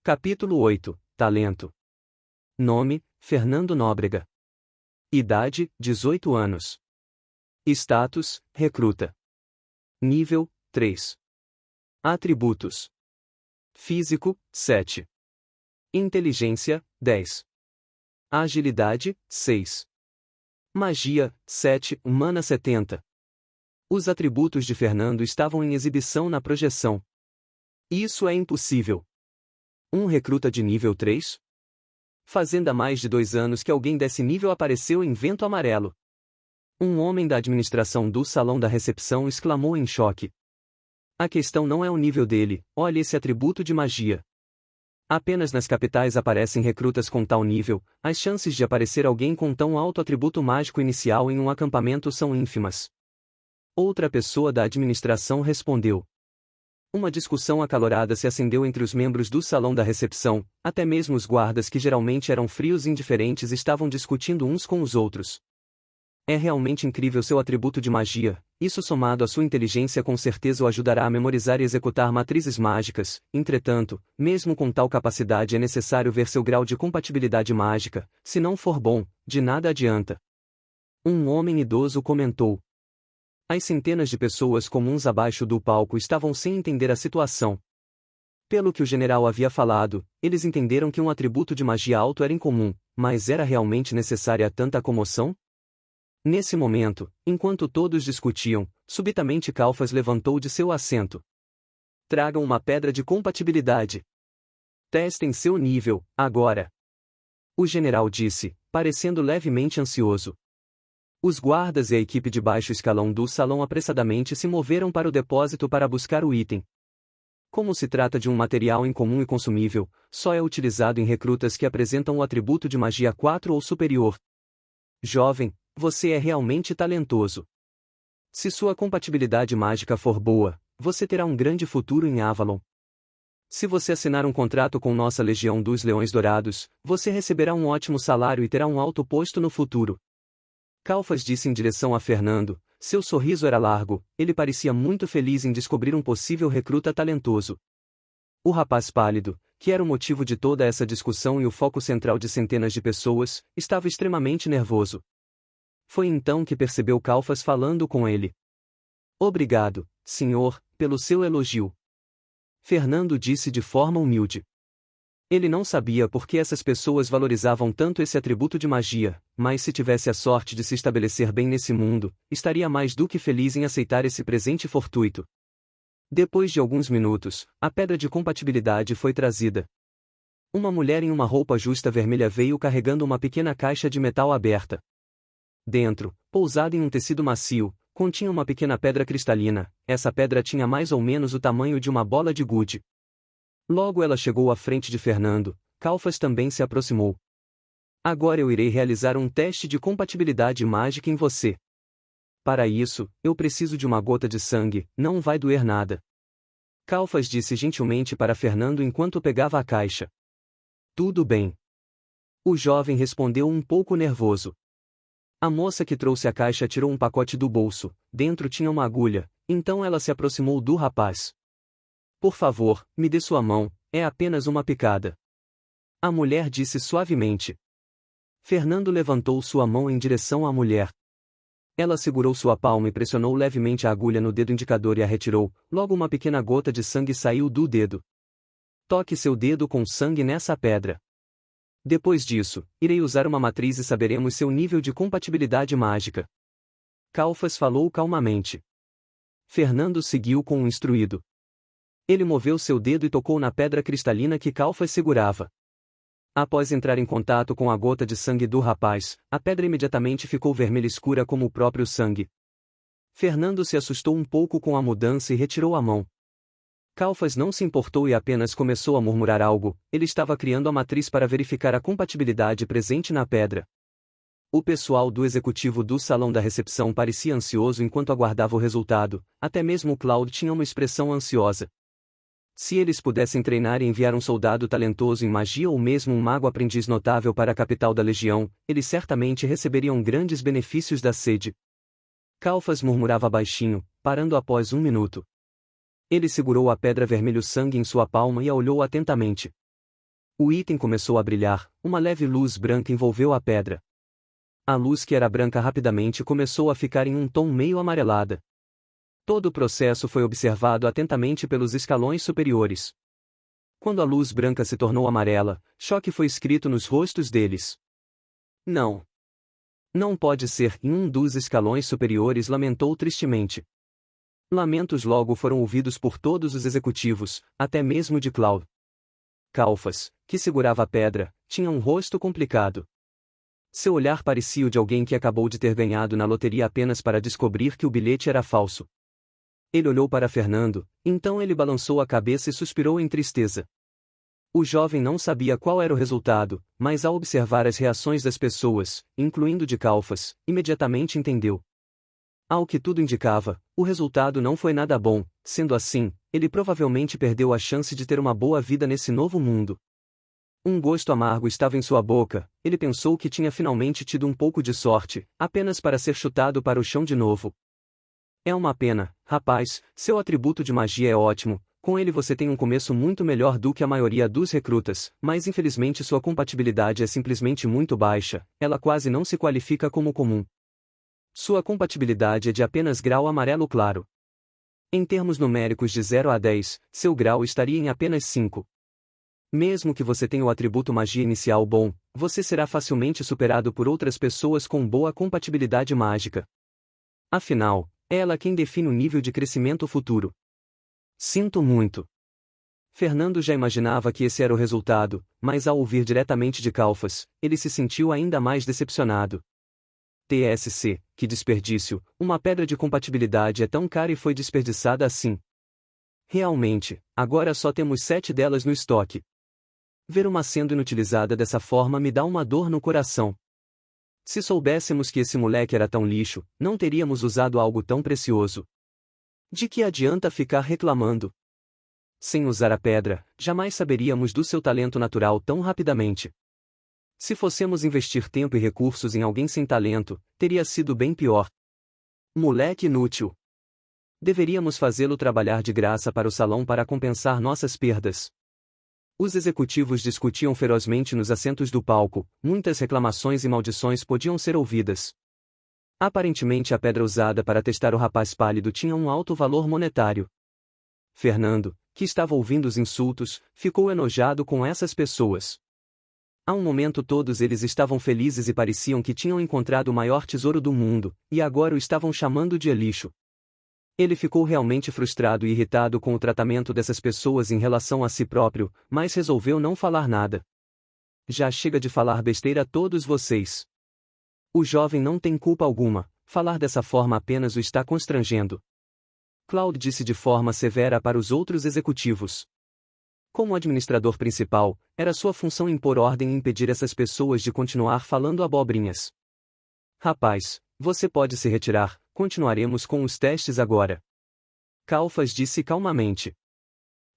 Capítulo 8 Talento. Nome: Fernando Nóbrega. Idade: 18 anos. Status: recruta. Nível: 3. Atributos: Físico: 7. Inteligência: 10. Agilidade: 6. Magia: 7, Humana 70. Os atributos de Fernando estavam em exibição na projeção. Isso é impossível. Um recruta de nível 3? Fazenda mais de 2 anos que alguém desse nível apareceu em Vento Amarelo. Um homem da administração do salão da recepção exclamou em choque. A questão não é o nível dele, olhe esse atributo de magia. Apenas nas capitais aparecem recrutas com tal nível, as chances de aparecer alguém com tão alto atributo mágico inicial em um acampamento são ínfimas. Outra pessoa da administração respondeu. Uma discussão acalorada se acendeu entre os membros do salão da recepção, até mesmo os guardas que geralmente eram frios e indiferentes estavam discutindo uns com os outros. É realmente incrível seu atributo de magia, isso somado à sua inteligência com certeza o ajudará a memorizar e executar matrizes mágicas, entretanto, mesmo com tal capacidade é necessário ver seu grau de compatibilidade mágica, se não for bom, de nada adianta. Um homem idoso comentou. As centenas de pessoas comuns abaixo do palco estavam sem entender a situação. Pelo que o general havia falado, eles entenderam que um atributo de magia alto era incomum, mas era realmente necessária tanta comoção? Nesse momento, enquanto todos discutiam, subitamente Calfas levantou de seu assento. Tragam uma pedra de compatibilidade. Testem seu nível, agora. O general disse, parecendo levemente ansioso. Os guardas e a equipe de baixo escalão do salão apressadamente se moveram para o depósito para buscar o item. Como se trata de um material incomum e consumível, só é utilizado em recrutas que apresentam o atributo de magia 4 ou superior. Jovem, você é realmente talentoso. Se sua compatibilidade mágica for boa, você terá um grande futuro em Avalon. Se você assinar um contrato com nossa Legião dos Leões Dourados, você receberá um ótimo salário e terá um alto posto no futuro. Calfas disse em direção a Fernando, seu sorriso era largo, ele parecia muito feliz em descobrir um possível recruta talentoso. O rapaz pálido, que era o motivo de toda essa discussão e o foco central de centenas de pessoas, estava extremamente nervoso. Foi então que percebeu Calfas falando com ele. Obrigado, senhor, pelo seu elogio. Fernando disse de forma humilde. Ele não sabia por que essas pessoas valorizavam tanto esse atributo de magia, mas se tivesse a sorte de se estabelecer bem nesse mundo, estaria mais do que feliz em aceitar esse presente fortuito. Depois de alguns minutos, a pedra de compatibilidade foi trazida. Uma mulher em uma roupa justa vermelha veio carregando uma pequena caixa de metal aberta. Dentro, pousada em um tecido macio, continha uma pequena pedra cristalina. Essa pedra tinha mais ou menos o tamanho de uma bola de gude. Logo ela chegou à frente de Fernando, Calfas também se aproximou. Agora eu irei realizar um teste de compatibilidade mágica em você. Para isso, eu preciso de uma gota de sangue, não vai doer nada. Calfas disse gentilmente para Fernando enquanto pegava a caixa. Tudo bem. O jovem respondeu um pouco nervoso. A moça que trouxe a caixa tirou um pacote do bolso, dentro tinha uma agulha, então ela se aproximou do rapaz. Por favor, me dê sua mão, é apenas uma picada. A mulher disse suavemente. Fernando levantou sua mão em direção à mulher. Ela segurou sua palma e pressionou levemente a agulha no dedo indicador e a retirou, logo uma pequena gota de sangue saiu do dedo. Toque seu dedo com sangue nessa pedra. Depois disso, irei usar uma matriz e saberemos seu nível de compatibilidade mágica. Calfas falou calmamente. Fernando seguiu com o instruído. Ele moveu seu dedo e tocou na pedra cristalina que Calfas segurava. Após entrar em contato com a gota de sangue do rapaz, a pedra imediatamente ficou vermelha escura como o próprio sangue. Fernando se assustou um pouco com a mudança e retirou a mão. Calfas não se importou e apenas começou a murmurar algo, ele estava criando a matriz para verificar a compatibilidade presente na pedra. O pessoal do executivo do salão da recepção parecia ansioso enquanto aguardava o resultado, até mesmo Claude tinha uma expressão ansiosa. Se eles pudessem treinar e enviar um soldado talentoso em magia ou mesmo um mago aprendiz notável para a capital da legião, eles certamente receberiam grandes benefícios da sede. Calfas murmurava baixinho, parando após 1 minuto. Ele segurou a pedra vermelho sangue em sua palma e a olhou atentamente. O item começou a brilhar, uma leve luz branca envolveu a pedra. A luz que era branca rapidamente começou a ficar em um tom meio amarelada. Todo o processo foi observado atentamente pelos escalões superiores. Quando a luz branca se tornou amarela, choque foi escrito nos rostos deles. Não. Não pode ser, e um dos escalões superiores lamentou tristemente. Lamentos logo foram ouvidos por todos os executivos, até mesmo de Cloud. Calfas, que segurava a pedra, tinha um rosto complicado. Seu olhar parecia o de alguém que acabou de ter ganhado na loteria apenas para descobrir que o bilhete era falso. Ele olhou para Fernando, então ele balançou a cabeça e suspirou em tristeza. O jovem não sabia qual era o resultado, mas ao observar as reações das pessoas, incluindo de Calfas, imediatamente entendeu. Ao que tudo indicava, o resultado não foi nada bom, sendo assim, ele provavelmente perdeu a chance de ter uma boa vida nesse novo mundo. Um gosto amargo estava em sua boca, ele pensou que tinha finalmente tido um pouco de sorte, apenas para ser chutado para o chão de novo. É uma pena, rapaz, seu atributo de magia é ótimo, com ele você tem um começo muito melhor do que a maioria dos recrutas, mas infelizmente sua compatibilidade é simplesmente muito baixa, ela quase não se qualifica como comum. Sua compatibilidade é de apenas grau amarelo claro. Em termos numéricos de 0 a 10, seu grau estaria em apenas 5. Mesmo que você tenha o atributo magia inicial bom, você será facilmente superado por outras pessoas com boa compatibilidade mágica. Afinal, é ela quem define o nível de crescimento futuro. Sinto muito. Fernando já imaginava que esse era o resultado, mas ao ouvir diretamente de Calfas, ele se sentiu ainda mais decepcionado. TSC, que desperdício, uma pedra de compatibilidade é tão cara e foi desperdiçada assim. Realmente, agora só temos 7 delas no estoque. Ver uma sendo inutilizada dessa forma me dá uma dor no coração. Se soubéssemos que esse moleque era tão lixo, não teríamos usado algo tão precioso. De que adianta ficar reclamando? Sem usar a pedra, jamais saberíamos do seu talento natural tão rapidamente. Se fossemos investir tempo e recursos em alguém sem talento, teria sido bem pior. Moleque inútil. Deveríamos fazê-lo trabalhar de graça para o salão para compensar nossas perdas. Os executivos discutiam ferozmente nos assentos do palco, muitas reclamações e maldições podiam ser ouvidas. Aparentemente a pedra usada para testar o rapaz pálido tinha um alto valor monetário. Fernando, que estava ouvindo os insultos, ficou enojado com essas pessoas. Há um momento todos eles estavam felizes e pareciam que tinham encontrado o maior tesouro do mundo, e agora o estavam chamando de lixo. Ele ficou realmente frustrado e irritado com o tratamento dessas pessoas em relação a si próprio, mas resolveu não falar nada. Já chega de falar besteira a todos vocês. O jovem não tem culpa alguma, falar dessa forma apenas o está constrangendo. Cloud disse de forma severa para os outros executivos. Como administrador principal, era sua função impor ordem e impedir essas pessoas de continuar falando abobrinhas. Rapaz, você pode se retirar, continuaremos com os testes agora. Calfas disse calmamente.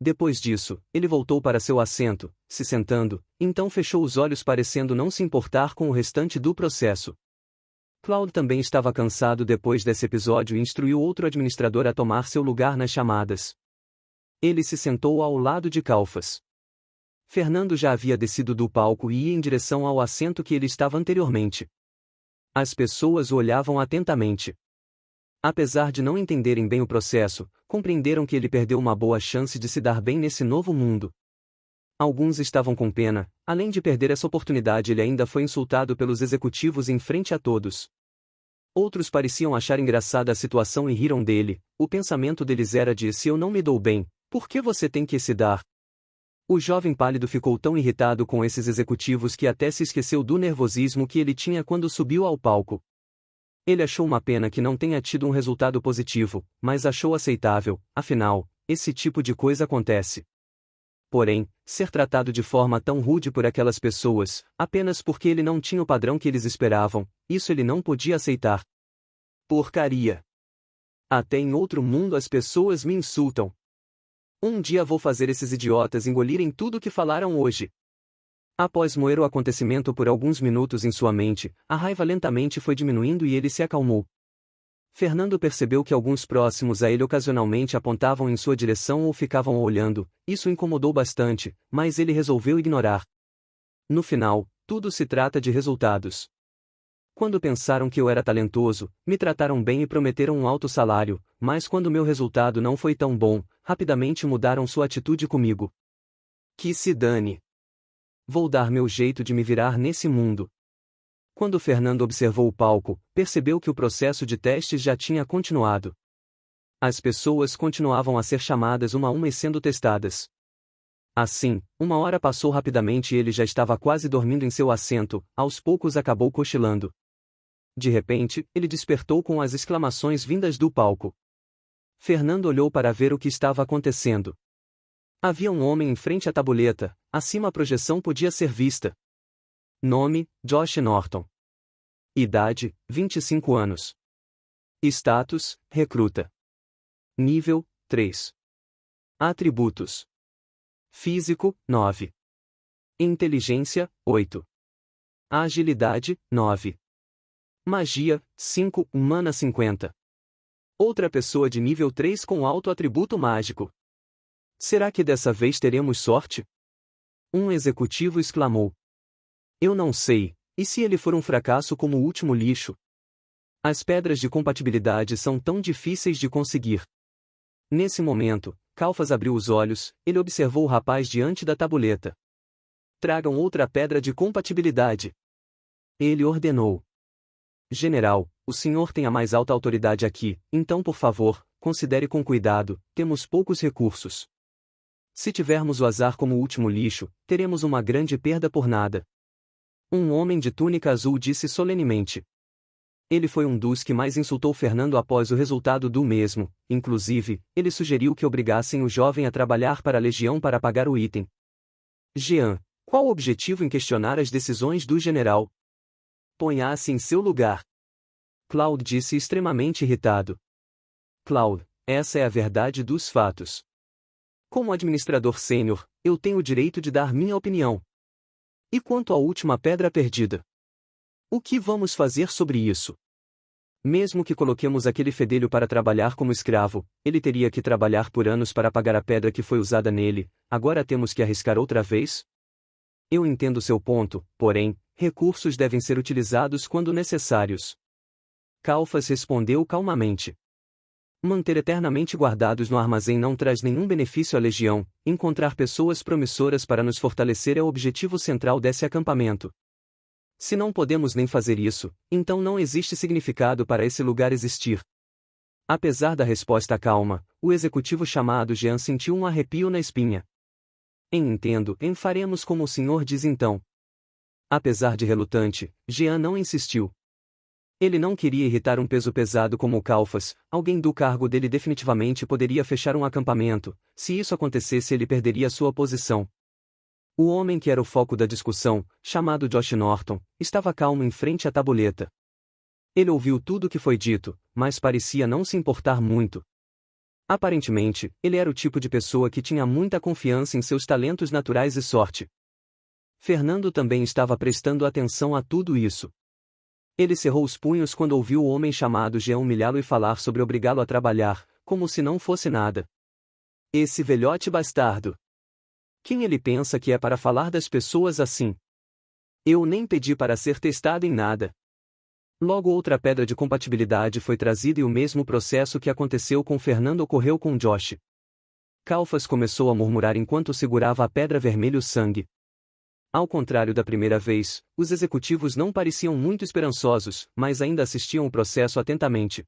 Depois disso, ele voltou para seu assento, se sentando, então fechou os olhos parecendo não se importar com o restante do processo. Cloud também estava cansado depois desse episódio e instruiu outro administrador a tomar seu lugar nas chamadas. Ele se sentou ao lado de Calfas. Fernando já havia descido do palco e ia em direção ao assento que ele estava anteriormente. As pessoas o olhavam atentamente. Apesar de não entenderem bem o processo, compreenderam que ele perdeu uma boa chance de se dar bem nesse novo mundo. Alguns estavam com pena, além de perder essa oportunidade ele ainda foi insultado pelos executivos em frente a todos. Outros pareciam achar engraçada a situação e riram dele, o pensamento deles era de se eu não me dou bem, por que você tem que se dar? O jovem pálido ficou tão irritado com esses executivos que até se esqueceu do nervosismo que ele tinha quando subiu ao palco. Ele achou uma pena que não tenha tido um resultado positivo, mas achou aceitável, afinal, esse tipo de coisa acontece. Porém, ser tratado de forma tão rude por aquelas pessoas, apenas porque ele não tinha o padrão que eles esperavam, isso ele não podia aceitar. Porcaria! Até em outro mundo as pessoas me insultam. Um dia vou fazer esses idiotas engolirem tudo que falaram hoje. Após moer o acontecimento por alguns minutos em sua mente, a raiva lentamente foi diminuindo e ele se acalmou. Fernando percebeu que alguns próximos a ele ocasionalmente apontavam em sua direção ou ficavam olhando, isso o incomodou bastante, mas ele resolveu ignorar. No final, tudo se trata de resultados. Quando pensaram que eu era talentoso, me trataram bem e prometeram um alto salário, mas quando meu resultado não foi tão bom, rapidamente mudaram sua atitude comigo. Que se dane. Vou dar meu jeito de me virar nesse mundo. Quando Fernando observou o palco, percebeu que o processo de testes já tinha continuado. As pessoas continuavam a ser chamadas uma a uma e sendo testadas. Assim, 1 hora passou rapidamente e ele já estava quase dormindo em seu assento, aos poucos acabou cochilando. De repente, ele despertou com as exclamações vindas do palco. Fernando olhou para ver o que estava acontecendo. Havia um homem em frente à tabuleta, acima a projeção podia ser vista. Nome, Josh Norton. Idade, 25 anos. Status, recruta. Nível, 3. Atributos. Físico, 9. Inteligência, 8. Agilidade, 9. Magia, 5, humana 50. Outra pessoa de nível 3 com alto atributo mágico. Será que dessa vez teremos sorte? Um executivo exclamou. Eu não sei, e se ele for um fracasso como o último lixo? As pedras de compatibilidade são tão difíceis de conseguir. Nesse momento, Calfas abriu os olhos, ele observou o rapaz diante da tabuleta. Tragam outra pedra de compatibilidade. Ele ordenou. General, o senhor tem a mais alta autoridade aqui, então por favor, considere com cuidado, temos poucos recursos. Se tivermos o azar como o último lixo, teremos uma grande perda por nada. Um homem de túnica azul disse solenemente. Ele foi um dos que mais insultou Fernando após o resultado do mesmo, inclusive, ele sugeriu que obrigassem o jovem a trabalhar para a Legião para pagar o item. Jean, qual o objetivo em questionar as decisões do general? Ponha-se em seu lugar. Claude disse extremamente irritado. Claude, essa é a verdade dos fatos. Como administrador sênior, eu tenho o direito de dar minha opinião. E quanto à última pedra perdida? O que vamos fazer sobre isso? Mesmo que coloquemos aquele fedelho para trabalhar como escravo, ele teria que trabalhar por anos para pagar a pedra que foi usada nele, agora temos que arriscar outra vez? Eu entendo seu ponto, porém, recursos devem ser utilizados quando necessários. Calfas respondeu calmamente. Manter eternamente guardados no armazém não traz nenhum benefício à Legião, encontrar pessoas promissoras para nos fortalecer é o objetivo central desse acampamento. Se não podemos nem fazer isso, então não existe significado para esse lugar existir. Apesar da resposta calma, o executivo chamado Jean sentiu um arrepio na espinha. Entendo, faremos como o senhor diz então. Apesar de relutante, Jean não insistiu. Ele não queria irritar um peso pesado como o Calfas, alguém do cargo dele definitivamente poderia fechar um acampamento, se isso acontecesse ele perderia sua posição. O homem que era o foco da discussão, chamado Josh Norton, estava calmo em frente à tabuleta. Ele ouviu tudo o que foi dito, mas parecia não se importar muito. Aparentemente, ele era o tipo de pessoa que tinha muita confiança em seus talentos naturais e sorte. Fernando também estava prestando atenção a tudo isso. Ele cerrou os punhos quando ouviu o homem chamado Jean humilhá-lo e falar sobre obrigá-lo a trabalhar, como se não fosse nada. Esse velhote bastardo. Quem ele pensa que é para falar das pessoas assim? Eu nem pedi para ser testado em nada. Logo outra pedra de compatibilidade foi trazida e o mesmo processo que aconteceu com Fernando ocorreu com Josh. Calfas começou a murmurar enquanto segurava a pedra vermelha o sangue. Ao contrário da primeira vez, os executivos não pareciam muito esperançosos, mas ainda assistiam o processo atentamente.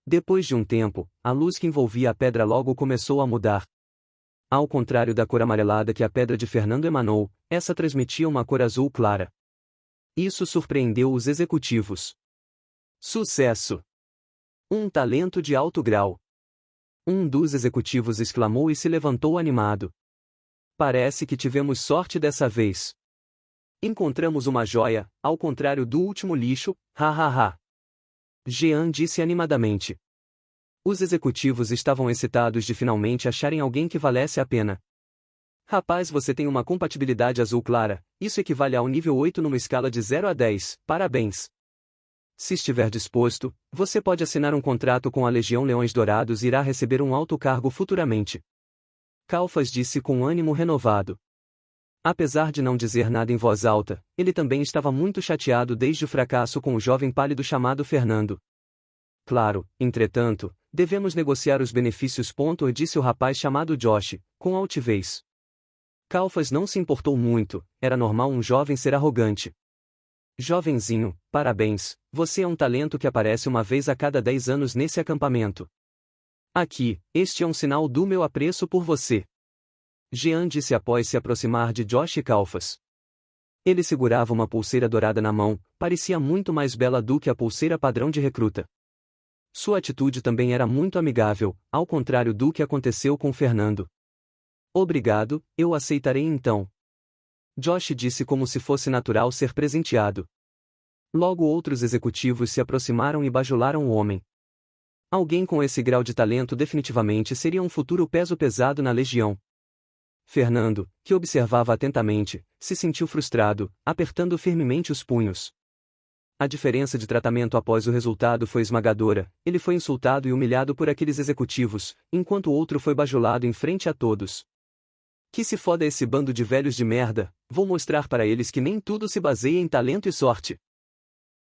Depois de um tempo, a luz que envolvia a pedra logo começou a mudar. Ao contrário da cor amarelada que a pedra de Fernando emanou, essa transmitia uma cor azul clara. Isso surpreendeu os executivos. Sucesso! Um talento de alto grau. Um dos executivos exclamou e se levantou animado. Parece que tivemos sorte dessa vez. Encontramos uma joia, ao contrário do último lixo, hahaha. Jean disse animadamente. Os executivos estavam excitados de finalmente acharem alguém que valesse a pena. Rapaz, você tem uma compatibilidade azul clara, isso equivale ao nível 8 numa escala de 0 a 10, parabéns. Se estiver disposto, você pode assinar um contrato com a Legião Leões Dourados e irá receber um alto cargo futuramente. Calfas disse com ânimo renovado. Apesar de não dizer nada em voz alta, ele também estava muito chateado desde o fracasso com o jovem pálido chamado Fernando. Claro, entretanto, devemos negociar os benefícios. Disse o rapaz chamado Josh, com altivez. Calfas não se importou muito, era normal um jovem ser arrogante. Jovenzinho, parabéns, você é um talento que aparece uma vez a cada 10 anos nesse acampamento. Aqui, este é um sinal do meu apreço por você. Jean disse após se aproximar de Josh e Calfas. Ele segurava uma pulseira dourada na mão, parecia muito mais bela do que a pulseira padrão de recruta. Sua atitude também era muito amigável, ao contrário do que aconteceu com Fernando. Obrigado, eu aceitarei então. Josh disse como se fosse natural ser presenteado. Logo outros executivos se aproximaram e bajularam o homem. Alguém com esse grau de talento definitivamente seria um futuro peso pesado na legião. Fernando, que observava atentamente, se sentiu frustrado, apertando firmemente os punhos. A diferença de tratamento após o resultado foi esmagadora, ele foi insultado e humilhado por aqueles executivos, enquanto o outro foi bajulado em frente a todos. Que se foda esse bando de velhos de merda, vou mostrar para eles que nem tudo se baseia em talento e sorte.